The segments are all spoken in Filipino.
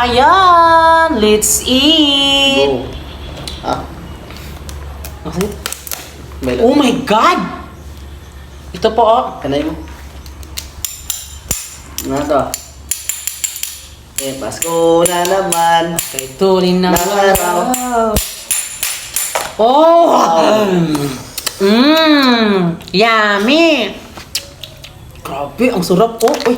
Ayan! Let's eat! Go. Ah, Okay. may Oh my God! Ito po, oh. Kanay mo. Ano to? Pasko na naman. Kay tuloy ng Araw. araw. Oh! Yummy! Grabe, ang sarap po. Uy!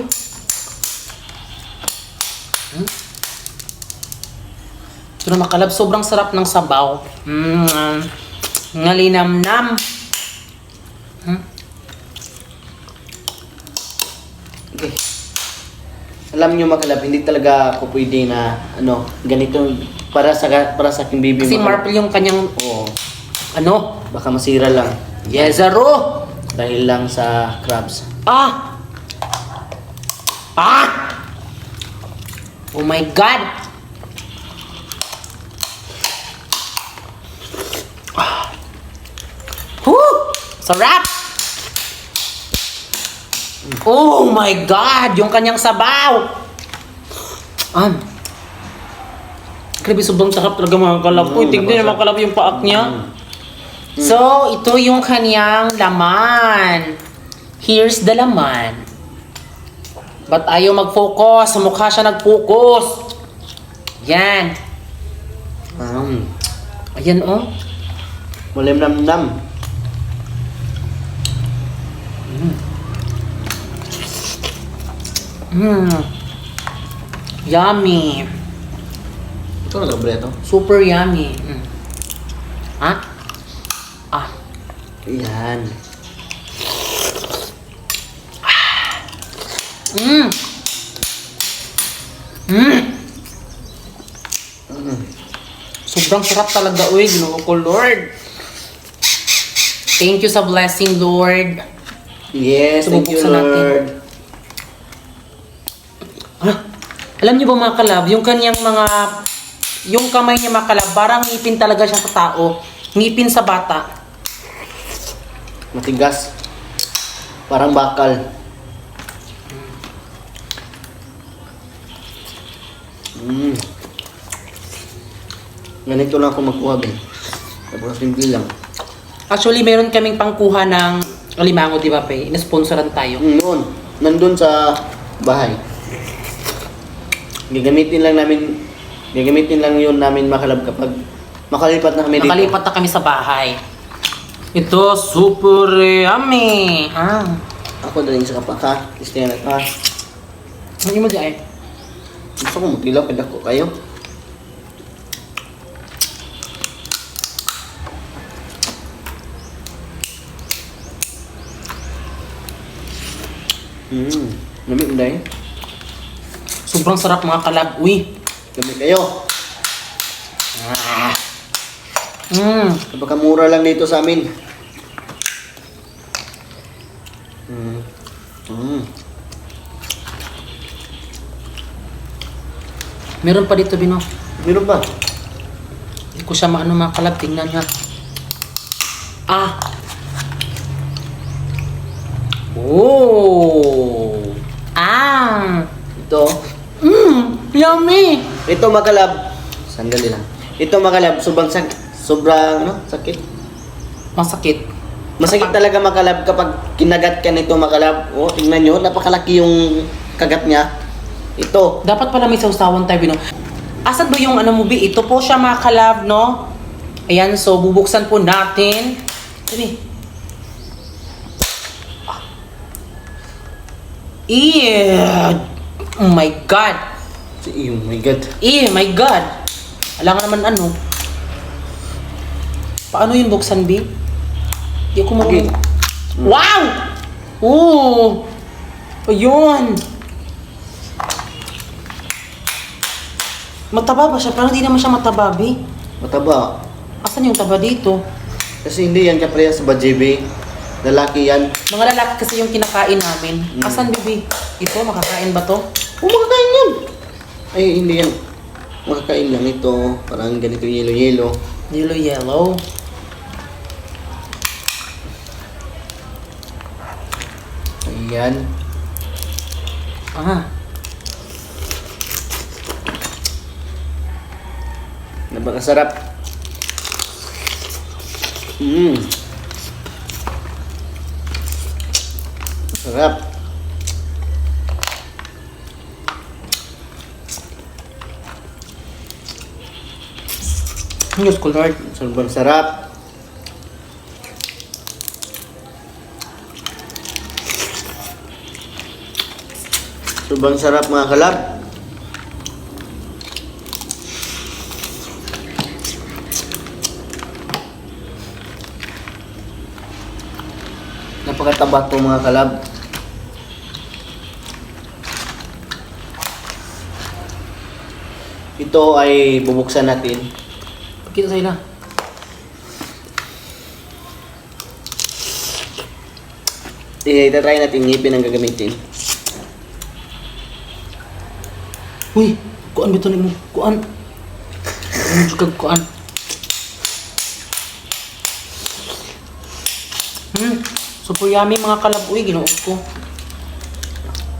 Ito na makalab, sobrang sarap ng sabaw. Ngalinamnam. Okay. Alam nyo makalab, hindi talaga ako pwede na ganito para sa aking baby. Kasi makalab. marble yung kanyang, Oo. ano? Baka masira lang. Yes, zero! Dahil lang sa crabs. Ah! Ah! Oh my God! Woo! Sarap! Oh my God! Yung kanyang sabaw! Grabe, sobrang sarap talaga mga kalab. Uy, tignan naman kalab yung paak niya. So, ito yung kanyang laman. Here's the laman. Ba't ayaw mag-focus? Sa mukha siya nag-focus. Yan. Ayan, oh. Mulim nam. Yummy. Ito na breto. Super yummy. Ha? Ah. Yan. Sobrang sarap talaga, uy. Ginoo ko, Lord. Thank you sa blessing, Lord. Yes, So, thank you, bubuksan natin. Lord. Alam niyo ba mga kalab, yung kanyang yung kamay niya mga kalab, parang ngipin talaga siya sa tao. Ngipin sa bata. Matigas. Parang bakal. Ganito lang ako magkuha, Ben. Tapos simple lang. Actually, meron kaming pangkuha ng alimango, di ba, Pe? Inesponsoran tayo. Noon, nandun sa bahay. Gagamitin lang yun namin makalab kapag makalipat na kami dito. Nakalipat na kami sa bahay. Ito, super yummy. Ako daling sa kapak ha. Istay na ha. Ano mo dyan? Gusto ko magtilaw kada ko kayo. Lamig mo dahil. Sobrang sarap mga kalab. Uy. Lamig kayo. Napakamura lang dito sa amin. Meron pa dito, Bino. Meron ba? Hindi ko siya maano mga kalab. Tingnan niya. Oh. Ito. Yummy. Ito makalab. Sandali lang. Ito makalab. Sobrang sakit. Masakit. Masakit talaga makalab kapag kinagat ka nito makalab. Oh, tingnan nyo. Napakalaki yung kagat niya. Ito. Dapat pala may sausawan tayo, Bino. Asan ba yung ano mo, Bi? Ito po siya mga kalab, no? Ayan, so bubuksan po natin. Sabi. Oh my God. Oh my God. My God. Alam nga naman ano. Paano yun buksan, Bi? Hindi ko Okay. Wow! Oh! Ayun! Mataba ba siya? Parang hindi naman siya mataba, Bi. Mataba. Asan yung taba dito? Kasi hindi yan kapareha sa bajebe. Lalaki yan. Mga lalaki kasi yung kinakain namin. Asan, Bibi? Ito, makakain ba to? Oh, makakain yan. Ay, hindi yan. Makakain lang ito. Parang ganito yelo-yelo. Yellow. Ayan. Napakasarap. Mmm. Sarap. Diyos ko Lord. Sobrang sarap. Sobrang sarap mga kalab. Napakataba to mga kalab. Ito ay bubuksan natin. Pagkita sa'yo na. Itatry natin ngipin ang gagamitin. Uy, kuan bito mo. Kuan. Kuan. Super yummy mga kalab. Uy, ginuot ko.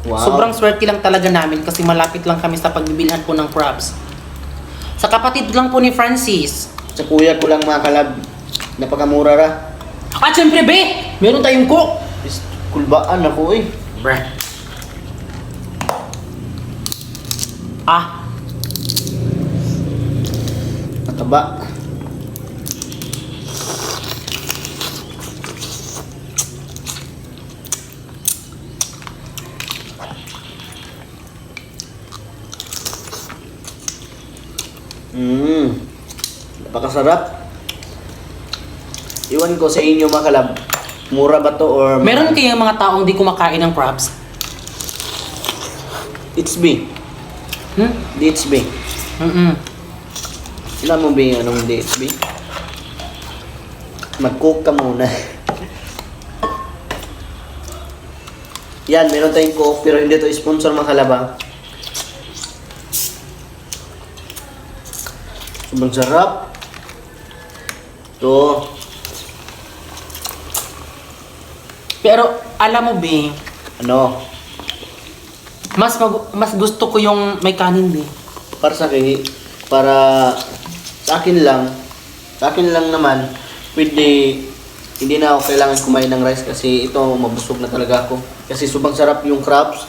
Wow. Sobrang swerte lang talaga namin kasi malapit lang kami sa pagbibilhan po ng crabs. Sa kapatid lang po ni Francis. Sa kuya ko lang mga kalab. Napakamura ra. At syempre, be! Meron tayong cook! Is kulbaan ako eh. Bruh. Ah, Mataba. Napakasarap. Iwan ko sa inyo mga kalab. Mura ba to or... meron kayong mga taong di kumakain ng crabs? It's B. Hmm? It's B. Mm-mm. Alam mo ba yung anong DHB? Mag-cook ka muna. Yan, meron tayong cook pero hindi to sponsor mga kalabang. Sobrang sarap. To. Pero, alam mo, Bing, Ano? mas gusto ko yung may kanin, Bing. Para sa akin, para sa akin lang naman, pwede, hindi na ako kailangan kumain ng rice kasi ito, mabusog na talaga ako. Kasi sobrang sarap yung crabs.